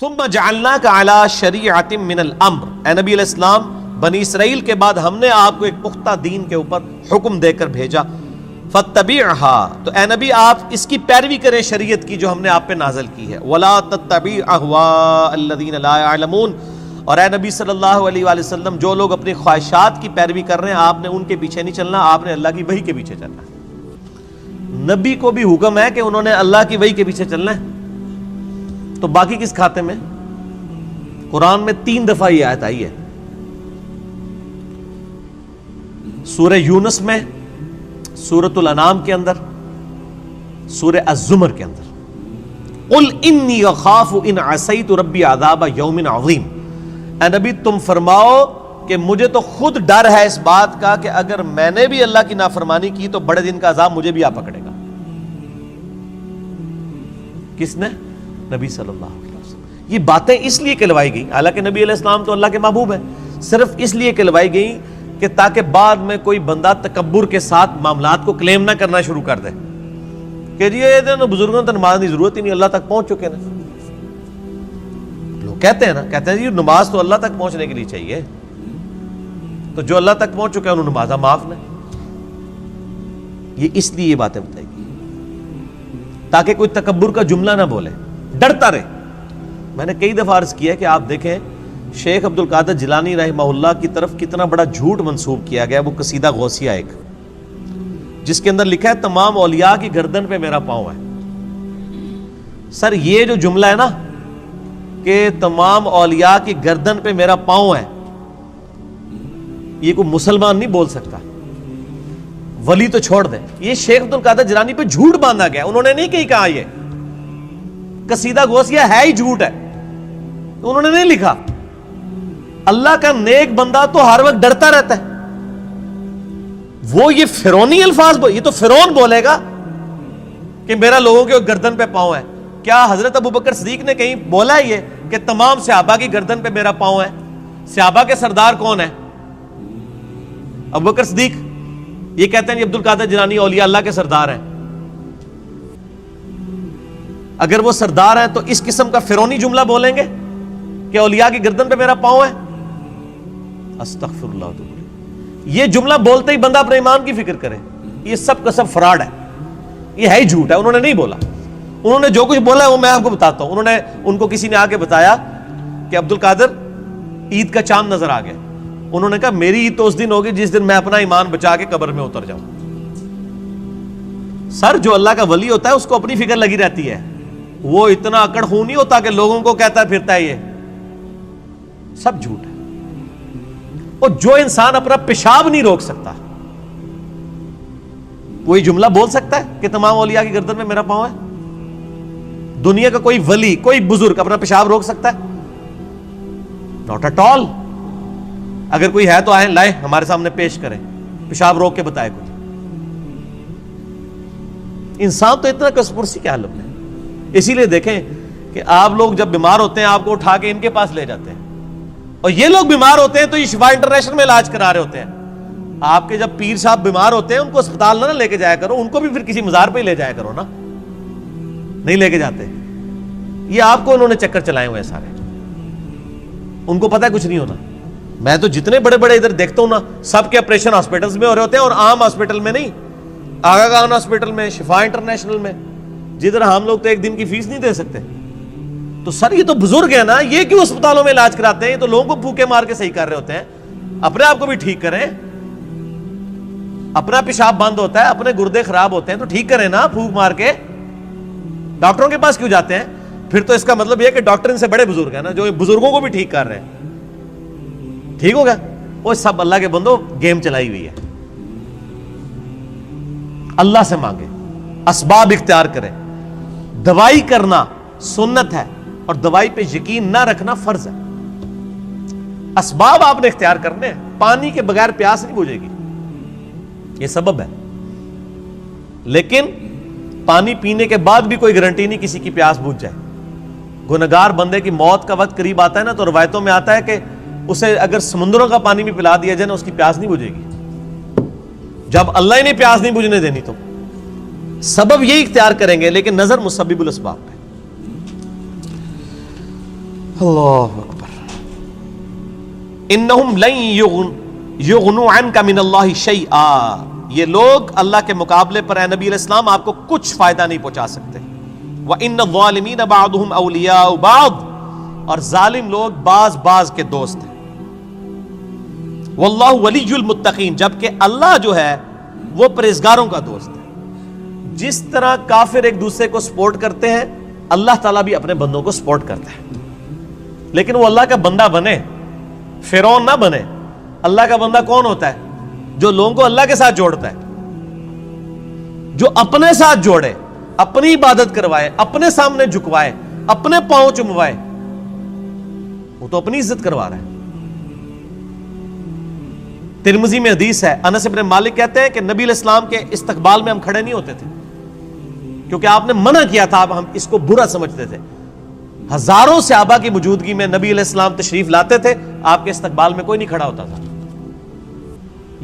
ثم جعلناک علی شریعۃ من الامر، اے نبی علیہ السلام بنی اسرائیل کے بعد ہم نے آپ کو ایک پختہ دین کے اوپر حکم دے کر بھیجا، فاتبعها، تو اے نبی آپ اس کی پیروی کریں شریعت کی جو ہم نے آپ پہ نازل کی ہے، ولا تتبع اهواء الذین لا يعلمون، اور اے نبی صلی اللہ علیہ وآلہ وسلم جو لوگ اپنی خواہشات کی پیروی کر رہے ہیں آپ نے ان کے پیچھے نہیں چلنا، آپ نے اللہ کی وحی کے پیچھے چلنا ہے۔ نبی کو بھی حکم ہے کہ انہوں نے اللہ کی وحی کے پیچھے چلنا ہے، تو باقی کس کھاتے میں؟ قرآن میں 3 دفعہ یہ آیت آئی ہے، سورہ یونس میں، سورۃ الانعام کے اندر، سورہ الزمر کے اندر۔ قل انی اخاف ان عصیت ربی عذاب یوم عظیم، اے نبی تم فرماؤ کہ مجھے تو خود ڈر ہے اس بات کا کہ اگر میں نے بھی اللہ کی نافرمانی کی تو بڑے دن کا عذاب مجھے بھی آ پکڑے گا۔ کس نے؟ نبی صلی اللہ علیہ وسلم۔ یہ باتیں اس لیے کہلوائی گئی، حالانکہ نبی علیہ السلام تو اللہ کے محبوب ہیں، صرف اس لیے کہلوائی گئی کہ تاکہ بعد میں کوئی بندہ تکبر کے ساتھ معاملات کو کلیم نہ کرنا شروع کر دے کہ جی یہ بزرگوں تو نماز کی ضرورت ہی نہیں، اللہ تک پہنچ چکے نا۔ لوگ کہتے ہیں نا، کہتے ہیں جی نماز تو اللہ تک پہنچنے کے لیے چاہیے، تو جو اللہ تک پہنچ چکے ہیں انہوں نمازہ معاف نہ۔ یہ اس لیے یہ باتیں بتائی گئی تاکہ کوئی تکبر کا جملہ نہ بولے، ڈرتا رہے۔ میں نے کئی دفعہ عرض کیا کہ آپ دیکھیں شیخ عبد القادر جیلانی رحمہ اللہ کی طرف کتنا بڑا جھوٹ منسوب کیا گیا، وہ قصیدہ غوثیہ ایک، جس کے اندر لکھا ہے تمام اولیاء کی گردن پہ میرا پاؤں ہے۔ سر یہ جو جملہ ہے نا کہ تمام اولیاء کی گردن پہ میرا پاؤں ہے، یہ کوئی مسلمان نہیں بول سکتا، ولی تو چھوڑ دیں، یہ شیخ عبد القادر جیلانی پہ جھوٹ باندھا گیا، انہوں نے نہیں کہیں کہا، یہ قصیدہ غوثیہ ہے ہی جھوٹ ہے، انہوں نے نہیں لکھا۔ اللہ کا نیک بندہ تو ہر وقت ڈرتا رہتا ہے، وہ یہ فرعونی الفاظ یہ تو فرعون بولے گا کہ میرا لوگوں کے گردن پہ پاؤں ہے۔ کیا حضرت ابوبکر صدیق نے کہیں بولا ہے یہ کہ تمام صحابہ کی گردن پہ میرا پاؤں ہے؟ صحابہ کے سردار کون ہے؟ ابوبکر صدیق۔ یہ کہتے ہیں عبد القادر جیلانی اولیاء اللہ کے سردار ہیں۔ اگر وہ سردار ہیں تو اس قسم کا فرعونی جملہ بولیں گے کہ اولیاء کی گردن پہ میرا پاؤں ہے؟ استغفر اللہ۔ یہ جملہ بولتے ہی بندہ اپنے ایمان کی فکر کرے، یہ سب کا سب فراڈ ہے، یہ ہے ہی جھوٹ ہے، انہوں نے نہیں بولا۔ انہوں نے جو کچھ بولا ہے وہ میں آپ کو بتاتا ہوں۔ ان کو کسی نے آ کے بتایا کہ عبد القادر عید کا چاند نظر آ گیا، انہوں نے کہا میری عید تو اس دن ہوگی جس دن میں اپنا ایمان بچا کے قبر میں اتر جاؤں۔ سر جو اللہ کا ولی ہوتا ہے اس کو اپنی فکر لگی رہتی ہے، وہ اتنا اکڑ خون نہیں ہوتا کہ لوگوں کو کہتا پھرتا ہے، یہ سب جھوٹ ہے۔ اور جو انسان اپنا پیشاب نہیں روک سکتا کوئی جملہ بول سکتا ہے کہ تمام اولیاء کی گردن میں میرا پاؤں ہے؟ دنیا کا کوئی ولی، کوئی بزرگ اپنا پیشاب روک سکتا ہے؟ Not at all. اگر کوئی ہے تو آئیں، لائیں، ہمارے سامنے پیش کریں، پیشاب روک کے بتائے کچھ۔ انسان تو اتنا کسپرسی کیا حالت ہے۔ اسی لیے دیکھیں کہ آپ لوگ جب بیمار ہوتے ہیں آپ کو اٹھا کے ان کے پاس لے جاتے ہیں، اور یہ لوگ بیمار ہوتے ہیں تو یہ شفا انٹرنیشنل میں علاج کرا رہے ہوتے ہیں۔ آپ کے جب پیر صاحب بیمار ہوتے ہیں ان کو اسپتال نہ لے کے جایا کرو، ان کو بھی پھر کسی مزار پہ ہی لے جایا کرو نا، نہیں لے کے جاتے۔ یہ آپ کو انہوں نے چکر چلائے ہوئے سارے، ان کو پتہ ہے کچھ نہیں ہونا۔ میں تو جتنے بڑے بڑے ادھر دیکھتا ہوں نا، سب کے آپریشن ہاسپٹلس میں ہو رہے ہوتے ہیں، اور عام ہاسپٹل میں نہیں، آغا خان ہاسپٹل میں، شفا انٹرنیشنل میں، جدھر ہم لوگ تو ایک دن کی فیس نہیں دے سکتے۔ تو سر یہ تو بزرگ ہیں نا، یہ کیوں اسپتالوں میں علاج کراتے ہیں؟ یہ تو لوگوں کو پھوکے مار کے صحیح کر رہے ہوتے ہیں، اپنے آپ کو بھی ٹھیک کریں۔ اپنا پیشاب بند ہوتا ہے، اپنے گردے خراب ہوتے ہیں تو ٹھیک کریں نا پھوک مار کے۔ ڈاکٹروں کے پاس کیوں جاتے ہیں؟ پھر تو اس کا مطلب یہ کہ ڈاکٹر ان سے بڑے بزرگ ہیں نا، جو بزرگوں کو بھی ٹھیک کر رہے ہیں۔ ٹھیک ہوگا؟ وہ سب اللہ کے بندو گیم چلائی ہوئی ہے۔ اللہ سے مانگے، اسباب اختیار کریں۔ دوائی کرنا سنت ہے اور دوائی پہ یقین نہ رکھنا فرض ہے۔ اسباب آپ نے اختیار کرنے ہیں۔ پانی کے بغیر پیاس نہیں بجھے گی، یہ سبب ہے، لیکن پانی پینے کے بعد بھی کوئی گارنٹی نہیں کسی کی پیاس بجھ جائے۔ گنہگار بندے کی موت کا وقت قریب آتا ہے نا، تو روایتوں میں آتا ہے کہ اسے اگر سمندروں کا پانی بھی پلا دیا جائے نا، اس کی پیاس نہیں بجھے گی۔ جب اللہ ہی نے پیاس نہیں بجھنے دینی تو سبب یہی اختیار کریں گے، لیکن نظر مسبب الاسباب پہ۔ اللہ اکبر. انہم لن یغنوا عنک من اللہ شیئا، یہ لوگ اللہ کے مقابلے پر اے نبی علیہ السلام آپ کو کچھ فائدہ نہیں پہنچا سکتے. وَإِنَّ الظَّالِمِينَ بَعْضُهُمْ أَوْلِيَاءُ بَعْضٍ، اور ظالم لوگ بعض کے دوست ہیں. وَاللَّهُ وَلِيُّ الْمُتَّقِينَ، جبکہ اللہ جو ہے وہ پرہیزگاروں کا دوست ہے. جس طرح کافر ایک دوسرے کو سپورٹ کرتے ہیں، اللہ تعالیٰ بھی اپنے بندوں کو سپورٹ کرتا ہے. لیکن وہ اللہ کا بندہ بنے، فرعون نہ بنے. اللہ کا بندہ کون ہوتا ہے؟ جو لوگوں کو اللہ کے ساتھ جوڑتا ہے، جو اپنے ساتھ جوڑے، اپنی عبادت کروائے، اپنے سامنے جھکوائے، اپنے پاؤں چموائے. وہ تو اپنی عزت کروا رہا ہے. ترمذی میں حدیث ہے، انس بن مالک کہتے ہیں کہ نبی علیہ السلام کے استقبال میں ہم کھڑے نہیں ہوتے تھے، کیونکہ آپ نے منع کیا تھا. اب ہم اس کو برا سمجھتے تھے. ہزاروں صحابہ کی موجودگی میں نبی علیہ السلام تشریف لاتے تھے، آپ کے استقبال میں کوئی نہیں کھڑا ہوتا تھا.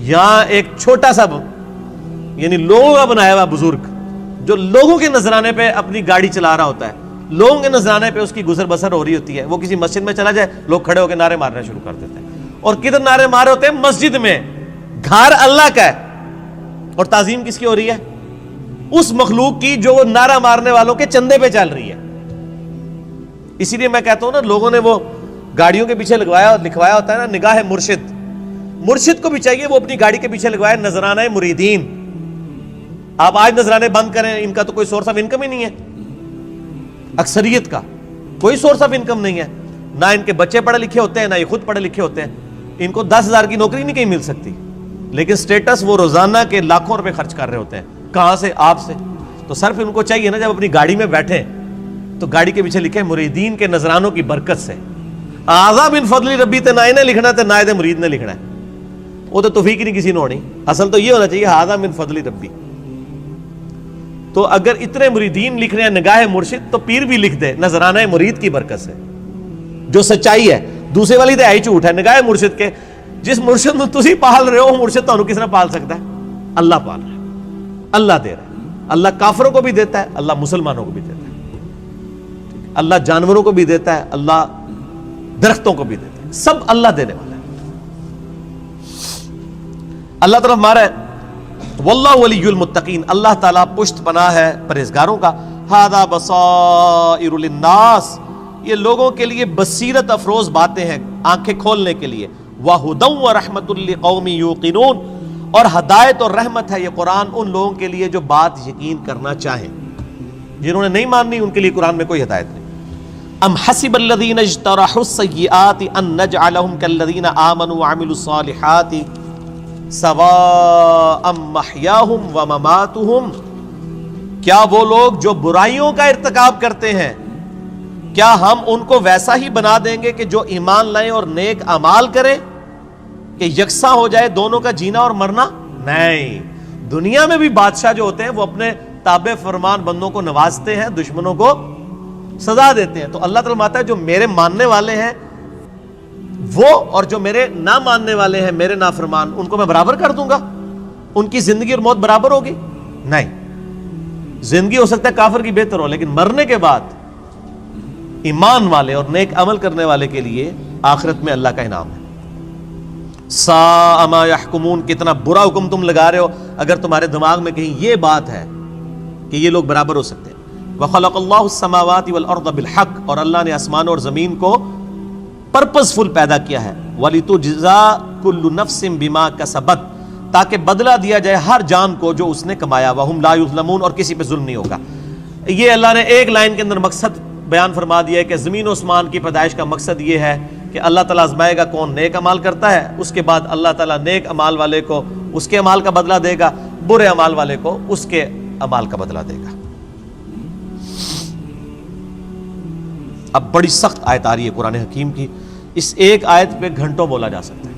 یہاں ایک چھوٹا سا یعنی لوگوں کا بنایا ہوا بزرگ جو لوگوں کے نذرانے پہ اپنی گاڑی چلا رہا ہوتا ہے، لوگوں کے نذرانے پہ اس کی گزر بسر ہو رہی ہوتی ہے، وہ کسی مسجد میں چلا جائے، لوگ کھڑے ہو کے نعرے مارنا شروع کر دیتے ہیں. اور کدھر نعرے مارے ہوتے ہیں؟ مسجد میں. گھر اللہ کا ہے اور تعظیم کس کی ہو رہی ہے؟ اس مخلوق کی جو وہ نعرہ مارنے والوں کے چندے پہ چل رہی ہے. اسی لیے میں کہتا ہوں نا، لوگوں نے وہ گاڑیوں کے پیچھے لکھوایا ہوتا ہے نا، نگاہ مرشد. مرشد کو بھی چاہیے وہ اپنی گاڑی کے پیچھے لگوائے نذرانہ مریدین. آپ آج نذرانے بند کریں، ان کا تو کوئی سورس آف انکم ہی نہیں ہے. اکثریت کا کوئی سورس آف انکم نہیں ہے. نہ ان کے بچے پڑھے لکھے ہوتے ہیں، نہ یہ خود پڑھے لکھے ہوتے ہیں. ان کو 10,000 کی نوکری نہیں کہیں مل سکتی، لیکن سٹیٹس وہ روزانہ کے لاکھوں روپے خرچ کر رہے ہوتے ہیں. کہاں سے؟ آپ سے. تو صرف ان کو چاہیے نا، جب اپنی گاڑی میں بیٹھے تو گاڑی کے پیچھے لکھے مریدین کے نذرانوں کی برکت سے. آزا من فضل ربی تے نہ انہیں لکھنا تے نہ دے مرید نے لکھنا ہے. وہ تو توفیق نہیں کسی نے ہونی. اصل تو یہ ہونا چاہیے آزا من فضل ربی. تو اگر اتنے مریدین لکھ رہے ہیں نگاہ مرشد، تو پیر بھی لکھ دے نذرانہ مرید کی برکت سے، جو سچائی ہے. دوسرے والی تو ہے ہی جھوٹ ہے. نگاہ مرشد کے جس مرشد میں تسی پال رہے ہو، مرشد تو کس نے پال سکتا ہے؟ اللہ پال رہا ہے، اللہ دے رہا ہے. اللہ کافروں کو بھی دیتا ہے، اللہ مسلمانوں کو بھی دیتا ہے. اللہ جانوروں کو بھی دیتا ہے، اللہ درختوں کو بھی دیتا ہے. سب اللہ دینے والا ہے. اللہ طرف مارا ہے واللہ ولی المتقین، اللہ تعالیٰ پشت پناہ ہے پرہیزگاروں کا. ھذا بصائر للناس، یہ لوگوں کے لیے بصیرت افروز باتیں ہیں، آنکھیں کھولنے کے لیے. وَھدًى وَرَحْمَةٌ لِقَوْمٍ يُوقِنُونَ، اور ہدایت اور رحمت ہے یہ قرآن ان لوگوں کے لیے جو بات یقین کرنا چاہیں. جنہوں نے نہیں ماننی ان کے لیے قرآن میں کوئی ہدایت نہیں. ام حسب الذین اجترحوا السیئات ان نجعلهم كالذین آمنوا وعملوا الصالحات سواء محیاہم ومماتہم، کیا وہ لوگ جو برائیوں کا ارتکاب کرتے ہیں، کیا ہم ان کو ویسا ہی بنا دیں گے کہ جو ایمان لائیں اور نیک اعمال کریں، کہ یکساں ہو جائے دونوں کا جینا اور مرنا؟ نہیں. دنیا میں بھی بادشاہ جو ہوتے ہیں وہ اپنے تابع فرمان بندوں کو نوازتے ہیں، دشمنوں کو سزا دیتے ہیں. تو اللہ تعالیٰ ماتا ہے جو میرے ماننے والے ہیں وہ اور جو میرے نہ ماننے والے ہیں میرے نافرمان، ان کو میں برابر کر دوں گا؟ ان کی زندگی اور موت برابر ہوگی؟ نہیں. زندگی ہو سکتا ہے کافر کی بہتر ہو، لیکن مرنے کے بعد ایمان والے اور نیک عمل کرنے والے کے لیے آخرت میں اللہ کا انعام ہے. ساء ما یحکمون، کتنا برا حکم تم لگا رہے ہو اگر تمہارے دماغ میں کہیں یہ بات ہے کہ یہ لوگ برابر ہو سکتے ہیں. وَخَلَقَ اللَّهُ السَّمَاوَاتِ وَالْأَرْضَ بِالْحَقِّ، اور اللہ نے آسمان اور زمین کو پرپز فل پیدا کیا ہے. وَلِتُجْزَىٰ كُلُّ نَفْسٍ بِمَا كَسَبَتْ، تاکہ بدلہ دیا جائے ہر جان کو جو اس نے کمایا. وَهُمْ لَا يُظْلَمُونَ، اور کسی پہ ظلم نہیں ہوگا. یہ اللہ نے ایک لائن کے اندر مقصد بیان فرما دیا ہے کہ زمین و آسمان کی پیدائش کا مقصد یہ ہے کہ اللہ تعالیٰ آزمائے گا کون نیک عمال کرتا ہے، اس کے بعد اللہ تعالیٰ نیک عمال والے کو اس کے عمال کا بدلہ دے گا، برے عمال والے کو اس کے عمال کا بدلہ دے گا. اب بڑی سخت آیت آ رہی ہے قرآن حکیم کی، اس ایک آیت پہ گھنٹوں بولا جا سکتا ہے.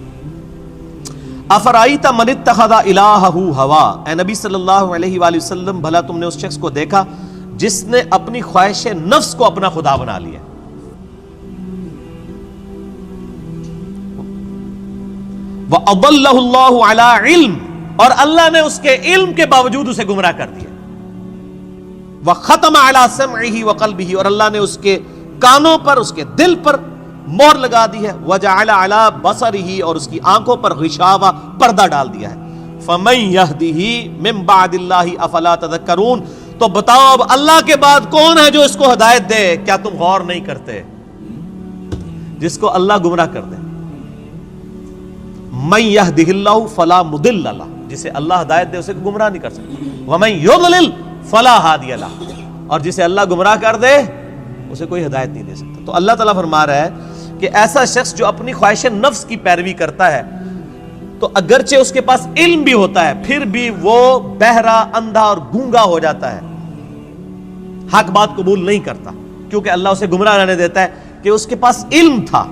افرائیت من اتخذ الہہ ہوا، اے نبی صلی اللہ علیہ وآلہ وسلم بھلا تم نے اس شخص کو دیکھا جس نے اپنی خواہش نفس کو اپنا خدا بنا لیا. وَأَضَلَّهُ اللَّهُ عَلَىٰ عِلْمٍ، اور اللہ نے اس کے علم کے باوجود اسے گمراہ کر دیا. وَخَتَمَ عَلَىٰ سَمْعِهِ وَقَلْبِهِ، اور اللہ نے اس کے کانوں پر اس کے دل پر مہر لگا دی ہے، وجعل علی بصرہ اور اس کی آنکھوں پر غشاوہ پردہ ڈال دیا ہے۔ فمن یہدہ من بعد اللہ افلا تذکرون، تو بتاؤ اب اللہ کے بعد کون ہے جو اس کو ہدایت دے؟ کیا تم غور نہیں کرتے؟ جس کو اللہ گمراہ کر دے، من یہدہ اللہ فلا مضل لہ، جسے اللہ ہدایت دے اسے گمراہ نہیں کر سکتا، ومن یضلل فلا ہادی لہ، اور جسے اللہ گمراہ کر دے اسے کوئی ہدایت نہیں دے سکتا۔ تو اللہ تعالیٰ فرما رہا ہے کہ ایسا شخص جو اپنی خواہش نفس کی پیروی کرتا ہے، تو اگرچہ اس کے پاس علم بھی ہوتا ہے پھر بھی وہ بہرا، اندھا اور گونگا ہو جاتا ہے، حق بات قبول نہیں کرتا، کیونکہ اللہ اسے گمراہ رہنے دیتا ہے کہ اس کے پاس علم تھا،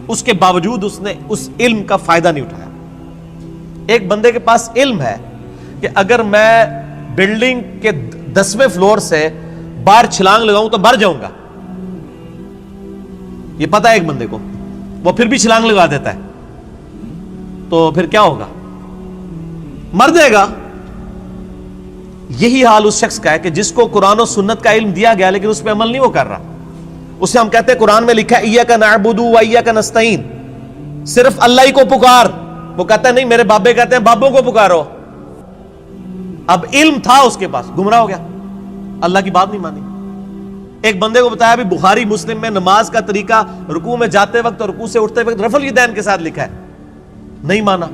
اس کے باوجود اس نے اس علم کا فائدہ نہیں اٹھایا۔ ایک بندے کے پاس علم ہے کہ اگر میں بلڈنگ کے 10ویں فلور سے باہر چھلانگ لگاؤں تو مر جاؤں گا، یہ پتا ہے ایک بندے کو، وہ پھر بھی چھلانگ لگا دیتا ہے، تو پھر کیا ہوگا؟ مر جائے گا۔ یہی حال اس شخص کا ہے کہ جس کو قرآن و سنت کا علم دیا گیا لیکن اس پہ عمل نہیں وہ کر رہا، اسے ہم کہتے ہیں قرآن میں لکھا ہے ایاک نعبد و ایاک نستعین، صرف اللہ ہی کو پکار، وہ کہتا ہے نہیں، میرے بابے کہتے ہیں بابوں کو پکارو۔ اب علم تھا اس کے پاس، گمراہ ہو گیا، اللہ کی بات نہیں مانی۔ ایک بندے کو بتایا بھی بخاری مسلم میں نماز کا طریقہ رکوع میں جاتے وقت اور رکوع سے اٹھتے وقت رفع الیدین کے ساتھ لکھا ہے، نہیں مانا۔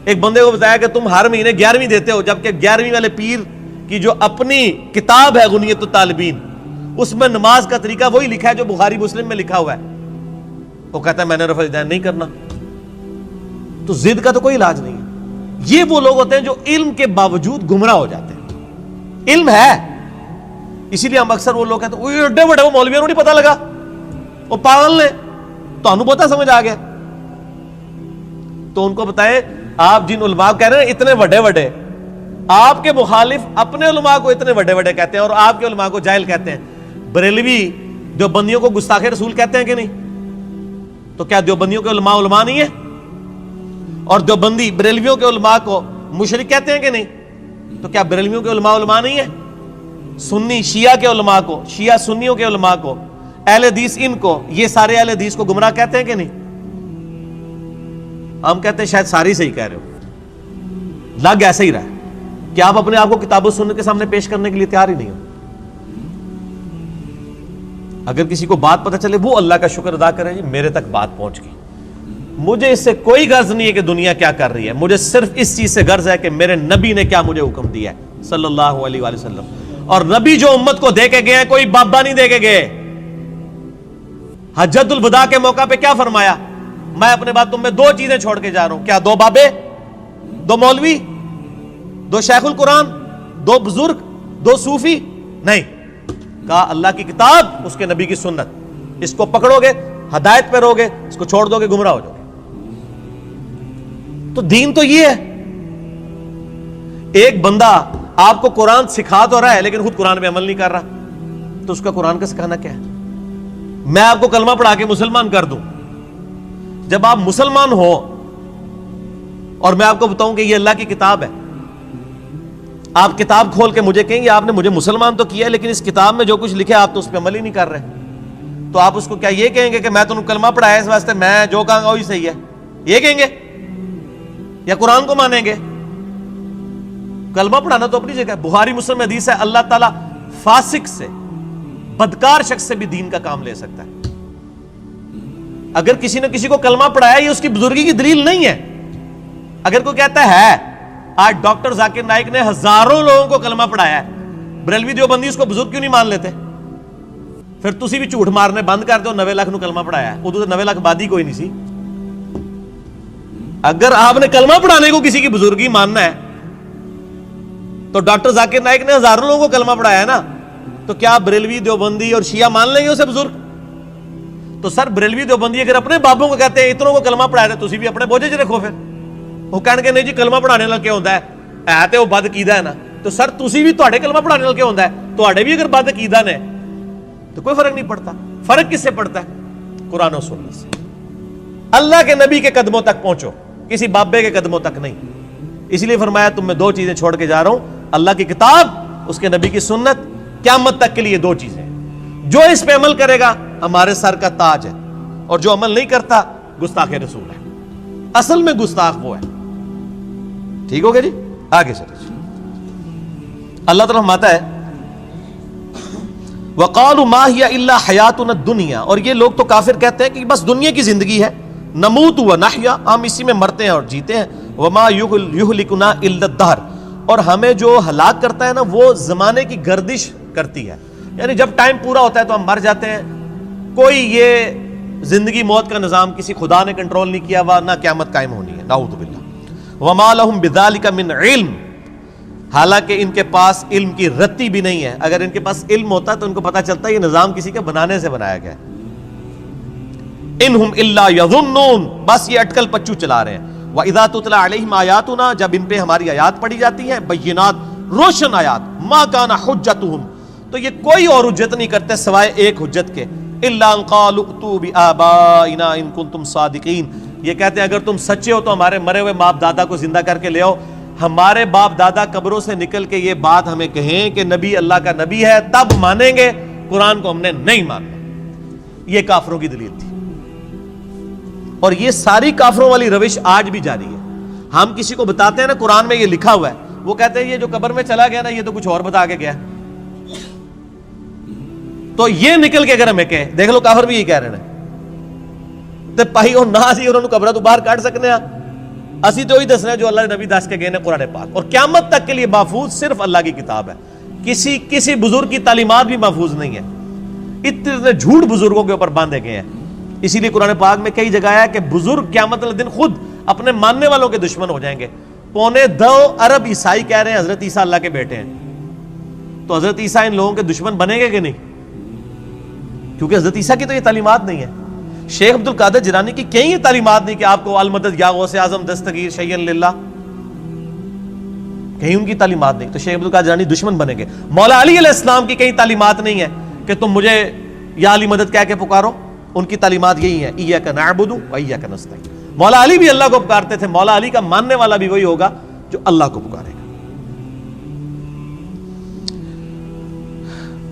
ایک بندے کو بتایا کہ تم ہر مہینے 11ویں دیتے ہو، جبکہ 11ویں والے پیر کی جو اپنی کتاب ہے غنیت الطالبین، اس میں نماز کا طریقہ وہی لکھا ہے جو بخاری مسلم میں لکھا ہوا ہے، وہ کہتا ہے میں نے رفع الیدین نہیں کرنا۔ تو ضد کا تو کوئی علاج نہیں ہے۔ یہ وہ لوگ ہوتے ہیں جو علم کے باوجود گمراہ ہو جاتے ہیں۔ علم ہے، اسی لیے ہم اکثر وہ لوگ کہتے ہیں وہ ایڈے بڑے وہ مولویوں کو نہیں پتہ لگا، وہ پاگل نے، تو ہمیں پتہ سمجھ آ گیا۔ تو ان کو بتائیں، آپ جن علماء کہہ رہے ہیں اتنے بڑے بڑے، آپ کے مخالف اپنے علماء کو اتنے بڑے بڑے کہتے ہیں اور آپ کے علماء کو جاہل کہتے ہیں۔ بریلوی دیوبندیوں کو گستاخ رسول کہتے ہیں کہ نہیں؟ تو کیا دیوبندیوں کے علماء علماء نہیں ہیں؟ اور دیوبندی بریلویوں کے علماء کو مشرک کہتے ہیں کہ نہیں؟ تو کیا بریلویوں کے علماء علماء نہیں ہیں؟ سنی شیعہ کے علماء کو، شیعہ سنیوں کے علماء کو، اہل حدیث ان کو، یہ سارے اہل حدیث کو گمراہ کہتے ہیں کہ نہیں؟ ہم کہتے ہیں شاید ساری صحیح کہہ رہے ہو، لگ ایسا ہی رہا ہے کہ آپ اپنے آپ کو کتاب و سنت کے سامنے پیش کرنے کے لیے تیار ہی نہیں ہو۔ اگر کسی کو بات پتہ چلے وہ اللہ کا شکر ادا کرے، جی میرے تک بات پہنچ گئی، مجھے اس سے کوئی غرض نہیں ہے کہ دنیا کیا کر رہی ہے، مجھے صرف اس چیز سے غرض ہے کہ میرے نبی نے کیا مجھے حکم دیا ہے صلی اللہ علیہ وآلہ وسلم۔ اور نبی جو امت کو دے کے گئے ہیں کوئی بابا نہیں دے کے گئے۔ حجۃ الوداع کے موقع پہ کیا فرمایا؟ میں اپنے بعد تم میں 2 چیزیں چھوڑ کے جا رہا ہوں، کیا 2 بابے، 2 مولوی، 2 شیخ القرآن، 2 بزرگ، 2 صوفی؟ نہیں، کہا اللہ کی کتاب، اس کے نبی کی سنت، اس کو پکڑو گے ہدایت پہ رہو گے، اس کو چھوڑ دو گے گمراہ ہو جاؤ گے۔ تو دین تو یہ ہے۔ ایک بندہ آپ کو قرآن سکھا تو رہا ہے لیکن خود قرآن پہ عمل نہیں کر رہا، تو اس کا قرآن کا سکھانا کیا ہے؟ میں آپ کو کلمہ پڑھا کے مسلمان کر دوں، جب آپ مسلمان ہو اور میں آپ کو بتاؤں کہ یہ اللہ کی کتاب ہے، آپ کتاب کھول کے مجھے کہیں گے آپ نے مجھے مسلمان تو کیا ہے لیکن اس کتاب میں جو کچھ لکھا آپ تو اس پہ عمل ہی نہیں کر رہے، تو آپ اس کو کیا یہ کہیں گے کہ میں تمہیں کلمہ پڑھایا اس واسطے میں جو کہوں گا وہی صحیح ہے، یہ کہیں گے یا قرآن کو مانیں گے؟ کلمہ پڑھانا تو اپنی جگہ ہے، بخاری مسلم حدیث ہے اللہ تعالیٰ فاسق سے، بدکار شخص سے بھی دین کا کام لے سکتا ہے۔ اگر کسی نے کسی کو کلمہ پڑھایا یہ اس کی بزرگی کی دلیل نہیں ہے۔ اگر کوئی کہتا ہے آج ڈاکٹر ذاکر نائک نے ہزاروں لوگوں کو کلمہ پڑھایا ہے، بریلوی دیوبندی اس کو بزرگ کیوں نہیں مان لیتے؟ پھر تسی بھی جھوٹ مارنے بند کر دو، 90 لاکھ نو کلمہ پڑھایا ہے، ادو تو 90 لاکھ بادی کوئی نہیں سی۔ اگر آپ نے کلمہ پڑھانے کو کسی کی بزرگی ماننا ہے تو ڈاکٹر ذاکر نائک نے ہزاروں لوگوں کو کلمہ پڑھایا ہے نا، تو کیا بریلوی دیوبندی اور شیعہ مان لیں گے اسے بزرگ؟ تو سر بریلوی دیوبندی اگر اپنے بابوں کو کہتے ہیں اتنوں کو کلمہ پڑھایا تھے، تسی بھی اپنے بوجھے چ رکھو، پھر وہ کہنے کے نہیں جی کلمہ پڑھانے والا کیا ہوتا ہے تے وہ بد عقیدہ ہے نا، تو سر تسی بھی تواڈے کلمہ پڑھانے والا کیا ہوتا ہے، تواڈے بھی اگر بد عقیدہ نے تو کوئی فرق نہیں پڑتا۔ فرق کس سے پڑتا ہے؟ قرآن و سنت سے۔ اللہ کے نبی کے قدموں تک پہنچو، کسی بابے کے قدموں تک نہیں۔ اس لیے فرمایا تم میں 2 چیزیں چھوڑ کے جا رہا ہوں، اللہ کی کتاب، اس کے نبی کی سنت، قیامت تک کے لیے 2 چیزیں، جو اس پہ عمل کرے گا ہمارے سر کا تاج ہے، اور جو عمل نہیں کرتا گستاخ رسول ہے، اصل میں گستاخ وہ ہے۔ ٹھیک ہو گیا جی، آگے چلیں۔ اللہ تعالیٰ فرماتا ہے وَقَالُوا مَا هِيَ إِلَّا حَيَاتُنَا الدُّنْيَا، اور یہ لوگ تو کافر کہتے ہیں کہ بس دنیا کی زندگی ہے، نموت وَنَحْيَا، ہم اسی میں مرتے ہیں اور جیتے ہیں، وَمَا يُهْلِكُنَا إِلَّا الدَّهْرُ، اور ہمیں جو ہلاک کرتا ہے نا وہ زمانے کی گردش کرتی ہے، یعنی جب ٹائم پورا ہوتا ہے تو ہم مر جاتے ہیں، کوئی یہ زندگی موت کا نظام کسی خدا نے کنٹرول نہیں کیا ہوا، نہ قیامت قائم ہونی ہے، نعوذ باللہ۔ وَمَا لَهُم بِذَلِكَ مِنْ عِلْمٍ، حالانکہ ان کے پاس علم کی رتی بھی نہیں ہے، اگر ان کے پاس علم ہوتا تو ان کو پتا چلتا یہ نظام کسی کے بنانے سے بنایا گیا ہے۔ اِنْهُمْ إِلَّا يَظُنُّونَ، بس یہ اٹکل پچو چلا رہے ہیں۔ وَإِذَا تُتْلَىٰ عَلَيْهِمْ آيَاتُنَا، جب ان پہ ہماری آیات پڑھی جاتی ہیں، بینات، روشن آیات، مَا كَانَ حُجَّتُهُمْ، تو یہ کوئی اور حجت نہیں کرتے سوائے ایک حجت کے، إِلَّا أَنْ قَالُوا ائْتُوا بِآبَائِنَا إِن كُنتُمْ صَادِقِينَ، یہ کہتے ہیں اگر تم سچے ہو تو ہمارے مرے ہوئے باپ دادا کو زندہ کر کے لے آؤ، ہمارے باپ دادا قبروں سے نکل کے یہ بات ہمیں کہیں کہ نبی اللہ کا نبی ہے، تب مانیں گے، قرآن کو ہم نے نہیں ماننا۔ یہ کافروں کی دلیل تھی، اور یہ ساری کافروں والی روش آج بھی جاری ہے۔ ہم کسی کو بتاتے ہیں نا قرآن میں یہ لکھا ہوا ہے، وہ کہتے ہیں یہ جو قبر میں چلا گیا نا یہ تو کچھ اور بتا کے گیا، تو یہ نکل کے اگر ہمیں کہے، دیکھ لو کافر بھی یہی کہہ رہے ہیں تے پائی اور نہ سی انہوں نے قبرہ تو باہر کاٹ سکنے ہیں، اسی تو ہی دسنا ہے جو اللہ نبی دس کے گئے نے قرآن پاک، اور قیامت تک کے لیے محفوظ صرف اللہ کی کتاب ہے، کسی بزرگ کی تعلیمات بھی محفوظ نہیں ہے، اتنے جھوٹ بزرگوں کے اوپر باندھے گئے ہیں۔ اسی لیے قرآن پاک میں کئی جگہ ہے کہ بزرگ قیامت والے دن خود اپنے ماننے والوں کے دشمن ہو جائیں گے۔ 2.25 ارب عیسائی کہہ رہے ہیں حضرت عیسیٰ اللہ کے بیٹے ہیں، تو حضرت عیسیٰ ان لوگوں کے دشمن بنیں گے کہ نہیں؟ کیونکہ حضرت عیسیٰ کی تو یہ تعلیمات نہیں ہے۔ شیخ عبد القادر جیلانی کی کہیں یہ تعلیمات نہیں کہ آپ کو المدد یا غوث اعظم دستگیر شیئن للہ، کہیں ان کی تعلیمات نہیں، تو شیخ عبد القادر جیلانی دشمن بنیں گے۔ مولا علی علیہ السلام کی کہیں تعلیمات نہیں ہے کہ تم مجھے یا علی مدد کہہ کے پکارو، ان کی تعلیمات یہی ہے ایاک نعبد و ایاک نستعین۔ مولا علی بھی اللہ کو پکارتے تھے، مولا علی کا ماننے والا بھی وہی ہوگا جو اللہ کو پکارے گا۔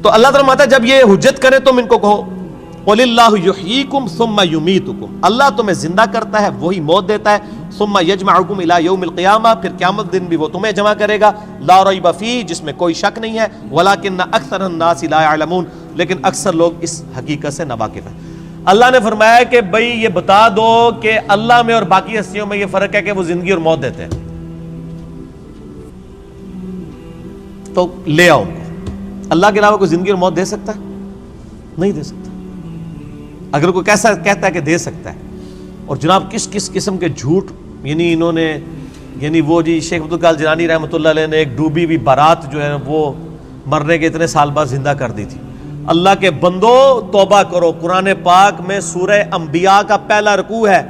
تو اللہ تعالیٰ ہے جب یہ حجت کرے تم ان کو کہو قُلِ اللَّهُ يُحْيِيكُمْ ثُمَّ يُمِيتُكُمْ، اللہ تمہیں زندہ کرتا ہے وہی موت دیتا ہے، ثُمَّ يَجْمَعُكُمْ إِلَى يَوْمِ الْقِيَامَةِ، پھر قیامت دن بھی وہ تمہیں جمع کرے گا، لا ریب فیہ، جس میں کوئی شک نہیں ہے، وَلَٰكِنَّ أَكْثَرَ النَّاسِ لَا يَعْلَمُونَ، لیکن اکثر لوگ اس حقیقت سے ناواقف ہیں۔ اللہ نے فرمایا کہ بھئی یہ بتا دو کہ اللہ میں اور باقی ہستیوں میں یہ فرق ہے کہ وہ زندگی اور موت دیتے ہیں، تو لے آؤ ان کو۔ اللہ کے علاوہ کوئی زندگی اور موت دے سکتا ہے؟ نہیں دے سکتا۔ اگر کوئی کیسا کہتا ہے کہ دے سکتا ہے، اور جناب کس کس قسم کے جھوٹ، یعنی انہوں نے، یعنی وہ جی شیخ عبد القادر جیلانی رحمۃ اللہ علیہ نے ایک ڈوبی ہوئی بارات جو ہے وہ مرنے کے اتنے سال بعد زندہ کر دی تھی۔ اللہ کے بندو توبہ کرو، قرآن پاک میں سورہ انبیاء کا پہلا رکوع ہے،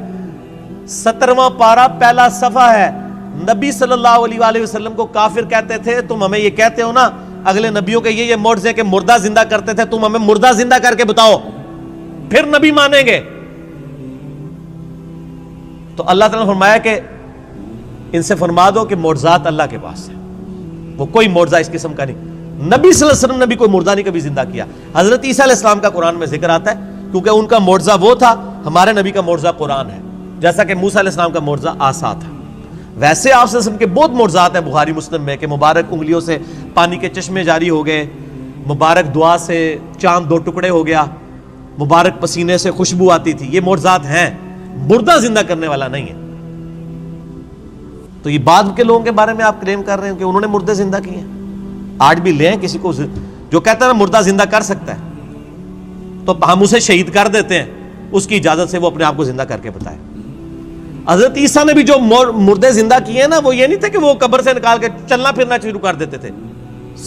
17واں پارہ پہلا صفحہ ہے۔ نبی صلی اللہ علیہ وآلہ وسلم کو کافر کہتے تھے تم ہمیں یہ کہتے ہو نا اگلے نبیوں کے یہ معجزے کہ مردہ زندہ کرتے تھے، تم ہمیں مردہ زندہ کر کے بتاؤ پھر نبی مانیں گے۔ تو اللہ تعالیٰ نے فرمایا کہ ان سے فرما دو کہ معجزات اللہ کے پاس ہے، وہ کوئی معجزہ اس قسم کا نہیں۔ نبی صلی اللہ علیہ وسلم نے بھی کوئی مردہ نہیں کبھی زندہ کیا۔ حضرت عیسیٰ علیہ السلام کا قرآن میں ذکر آتا ہے کیونکہ ان کا معجزہ وہ تھا، ہمارے نبی کا معجزہ قرآن ہے، جیسا کہ موسیٰ علیہ السلام کا معجزہ عصا تھا۔ ویسے آپ صلی اللہ علیہ وسلم کے بہت معجزات ہیں بخاری مسلم میں کہ مبارک انگلیوں سے پانی کے چشمے جاری ہو گئے، مبارک دعا سے چاند 2 ٹکڑے ہو گیا، مبارک پسینے سے خوشبو آتی تھی، یہ معجزات ہیں، مردہ زندہ کرنے والا نہیں ہے۔ تو یہ بعد کے لوگوں کے بارے میں آپ کلیم کر رہے ہیں کہ انہوں نے مردے زندہ کیے ہیں؟ آج بھی لیں کسی کو جو کہتا ہے نا مردہ زندہ کر سکتا ہے تو ہم اسے شہید کر دیتے ہیں، اس کی اجازت سے وہ اپنے آپ کو زندہ کر کے بتائے۔ حضرت عیسیٰ نے بھی جو مردے زندہ کیے ہیں نا، وہ یہ نہیں تھے کہ وہ قبر سے نکال کے چلنا پھرنا شروع کر دیتے تھے،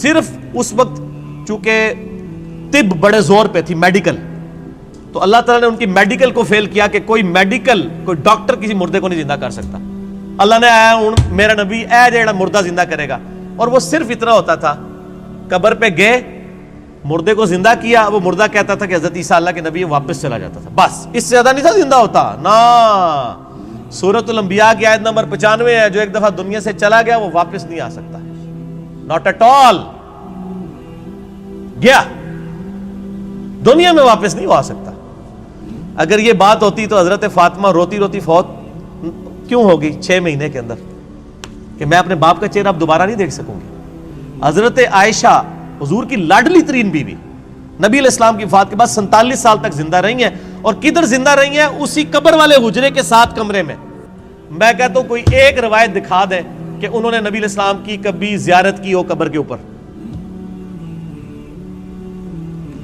صرف اس وقت چونکہ طب بڑے زور پہ تھی، میڈیکل، تو اللہ تعالیٰ نے ان کی میڈیکل کو فیل کیا کہ کوئی ڈاکٹر کسی مردے کو نہیں زندہ کر سکتا۔ اللہ نے آیا ہوں میرا نبی اے جیڑا مردہ زندہ کرے گا، اور وہ صرف اتنا ہوتا تھا، قبر پہ گئے مردے کو زندہ کیا، وہ مردہ کہتا تھا کہ حضرت عیسیٰ اللہ کے نبی، واپس چلا جاتا تھا، بس اس سے زیادہ نہیں تھا زندہ ہوتا نا۔ سورۃ الانبیاء کی آیت نمبر 95 ہے، جو ایک دفعہ دنیا سے چلا گیا وہ واپس نہیں آ سکتا، ناٹ ایٹ آل، گیا۔ دنیا میں واپس نہیں آ سکتا. اگر یہ بات ہوتی تو حضرت فاطمہ روتی روتی فوت کیوں ہوگی 6 مہینے کے اندر کہ میں اپنے باپ کا چہرہ اب دوبارہ نہیں دیکھ سکوں گی. حضرت عائشہ حضور کی لاڈلی ترین بیوی نبی علیہ السلام کی وفات کے بعد 47 سال تک زندہ رہی ہیں, اور کدھر زندہ رہی ہیں؟ اسی قبر والے حجرے کے 7 کمرے میں. میں کہتا ہوں کوئی ایک روایت دکھا دے کہ انہوں نے نبی علیہ السلام کی کبھی زیارت کی ہو قبر کے اوپر.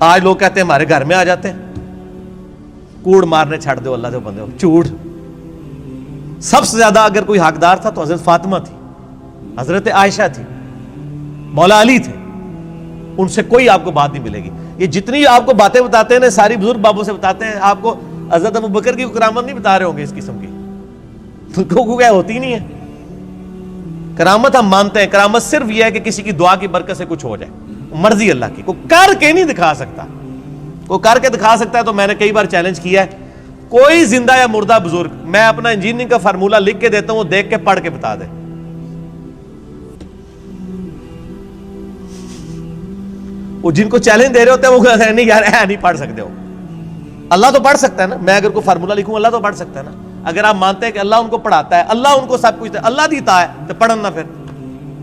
آج لوگ کہتے ہیں ہمارے گھر میں آ جاتے ہیں, کوڑ مارنے چھڑ دو اللہ دے بندے ہو, چوڑ. سب سے زیادہ اگر کوئی حقدار تھا تو حضرت فاطمہ تھی, حضرت عائشہ تھی, مولا علی تھے. ان سے کوئی آپ کو بات نہیں ملے گی. یہ جتنی آپ کو باتیں بتاتے ہیں نا ساری بزرگ بابوں سے بتاتے ہیں, آپ کو حضرت ابوبکر کی کرامت نہیں بتا رہے ہوں گے اس قسم کی, تو کیا ہوتی نہیں ہے کرامت. ہم مانتے ہیں کرامت صرف یہ ہے کہ کسی کی دعا کی برکت سے کچھ ہو جائے, مرضی اللہ کی. کوئی کر کے نہیں دکھا سکتا, کوئی کر کے دکھا سکتا ہے تو میں نے کئی بار چیلنج کیا ہے, کوئی زندہ یا مردہ بزرگ میں اپنا انجینئرنگ کا فارمولہ لکھ کے دیتا ہوں, وہ دیکھ کے پڑھ کے بتا دے. وہ جن کو چیلنج دے رہے ہوتے ہیں وہ کہتے ہیں نہیں یار نہیں پڑھ سکتے ہو. اللہ تو پڑھ سکتا ہے نا, میں اگر کوئی فارمولہ لکھوں اللہ تو پڑھ سکتا ہے نا. اگر آپ مانتے ہیں کہ اللہ ان کو پڑھاتا ہے, اللہ ان کو سب کچھ اللہ دیتا ہے, تو پڑھن نہ پھر.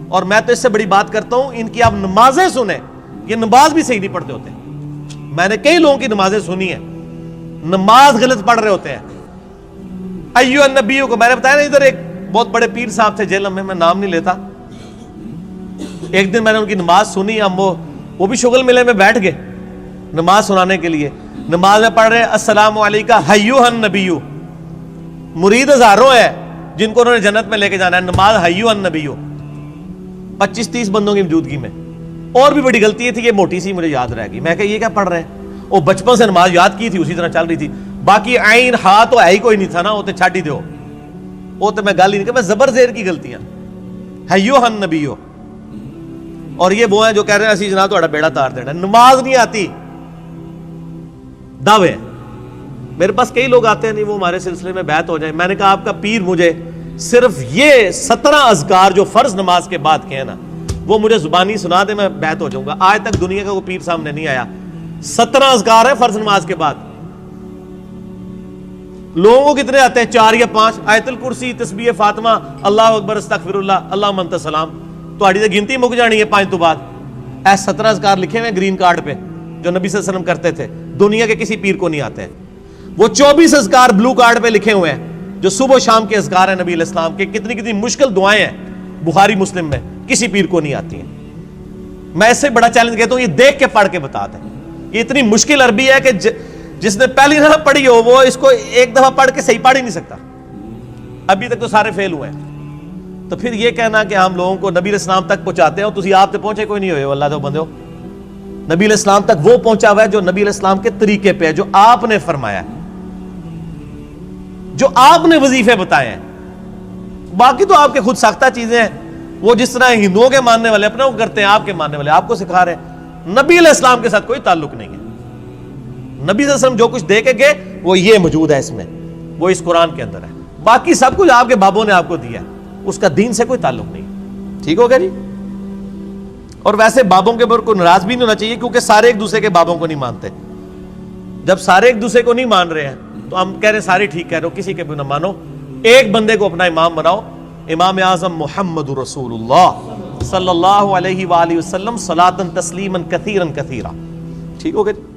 اور میں تو اس سے بڑی بات کرتا ہوں, ان کی آپ نمازیں سنیں, یہ نماز بھی صحیح نہیں پڑھتے ہوتے. میں نے کئی لوگوں کی نمازیں سنی ہیں, نماز غلط پڑھ رہے ہوتے ہیں. ایو النبیوں کو میں نے بتایا نا, ادھر ایک بہت بڑے پیر صاحب تھے جیل میں نام نہیں لیتا. ایک دن میں نے ان کی نماز سنی, ہم وہ بھی شغل ملے میں بیٹھ گئے نماز سنانے کے لیے. نماز میں پڑھ رہے السلام علیکہ ایھا النبیو. مرید ہزاروں ہیں جن کو انہوں نے جنت میں لے کے جانا ہے, نماز ایھا النبیو 25-30 بندوں کی موجودگی میں. اور بھی بڑی غلطی تھی, یہ موٹی سی مجھے یاد رہ گئی. میں کہ یہ کیا پڑھ رہے ہیں؟ وہ بچپن سے نماز یاد کی تھی, اسی طرح چل رہی تھی. باقی عین ہا تو ہے ہی کوئی نہیں تھا نا, وہ تو چھڈ ہی دو, وہ تو میں گل ہی نہیں کہ میں زبر زیر کی غلطیاں. ایھا النبیو. اور یہ وہ ہیں جو کہہ رہے ہیں اسی جناب تہاڈا بیڑا تار دینا. نماز نہیں آتی, دعوے. میرے پاس کئی لوگ آتے ہیں نہیں وہ ہمارے سلسلے میں بیعت ہو جائیں. میں نے کہا آپ کا پیر مجھے صرف یہ 17 اذکار جو فرض نماز کے بعد کے ہیں نا وہ مجھے زبانی سنا دے, میں بیعت ہو جاؤں گا. آج تک دنیا کا کوئی پیر سامنے نہیں آیا. 17 اذکار ہیں فرض نماز کے بعد. لوگوں کو کتنے آتے ہیں؟ 4 یا 5. آیت الکرسی, تسبیح فاطمہ, اللہ اکبر, استغفر اللہ, اللہم انت السلام. تہاڈی تے گنتی مک جانی ہے 5 تو بعد. اے 17 اذکار لکھے ہوئے گرین کارڈ پہ جو نبی صلی اللہ علیہ وسلم کرتے تھے, دنیا کے کسی پیر کو نہیں آتے. وہ 24 اذکار بلو کارڈ پہ لکھے ہوئے ہیں جو صبح و شام کے اذکار ہیں نبی علیہ السلام کے. کتنی کتنی مشکل دعائیں ہیں بخاری مسلم میں, کسی پیر کو نہیں آتی ہیں. میں اس سے بڑا چیلنج کہتا ہوں یہ دیکھ کے پڑھ کے بتا دیں. یہ اتنی مشکل عربی ہے کہ جس نے پہلی دفعہ پڑھی ہو وہ اس کو ایک دفعہ پڑھ کے صحیح پڑھ ہی نہیں سکتا. ابھی تک تو سارے فیل ہوئے ہیں. تو پھر یہ کہنا کہ ہم لوگوں کو نبی علیہ السلام تک پہنچاتے ہو, تسی آپ تک پہنچے کوئی نہیں ہوئے اللہ دے بندے ہو. نبی علیہ السلام تک وہ پہنچا ہوا ہے جو نبی علیہ السلام کے طریقے پہ ہے, جو آپ نے فرمایا ہے, جو آپ نے وظیفے بتائے ہیں. باقی تو آپ کے خود ساختہ چیزیں ہیں, وہ جس طرح ہندوؤں کے ماننے والے اپنے کو کرتے ہیں, آپ کے ماننے والے آپ کو سکھا رہے ہیں. نبی علیہ السلام کے ساتھ کوئی تعلق نہیں ہے. نبی صلی اللہ علیہ وسلم جو کچھ دے کے گئے وہ یہ موجود ہے اس میں, وہ اس قرآن کے اندر ہے. باقی سب کچھ آپ کے بابوں نے آپ کو دیا ہے, اس کا دین سے کوئی تعلق نہیں. ٹھیک ہو گیا جی. اور ویسے بابوں کے اوپر کوئی ناراض بھی نہیں ہونا چاہیے, کیونکہ سارے ایک دوسرے کے بابوں کو نہیں مانتے. جب سارے ایک دوسرے کو نہیں مان رہے ہیں تو ہم کہہ رہے ہیں سارے ٹھیک کہہ رہے ہو, کسی کے بھی نہ مانو, ایک بندے کو اپنا امام بناؤ. امام اعظم محمد رسول اللہ صلی اللہ علیہ وآلہ وسلم صلاۃ تسلیما کثیرا کثیرا. ٹھیک ہو گیا.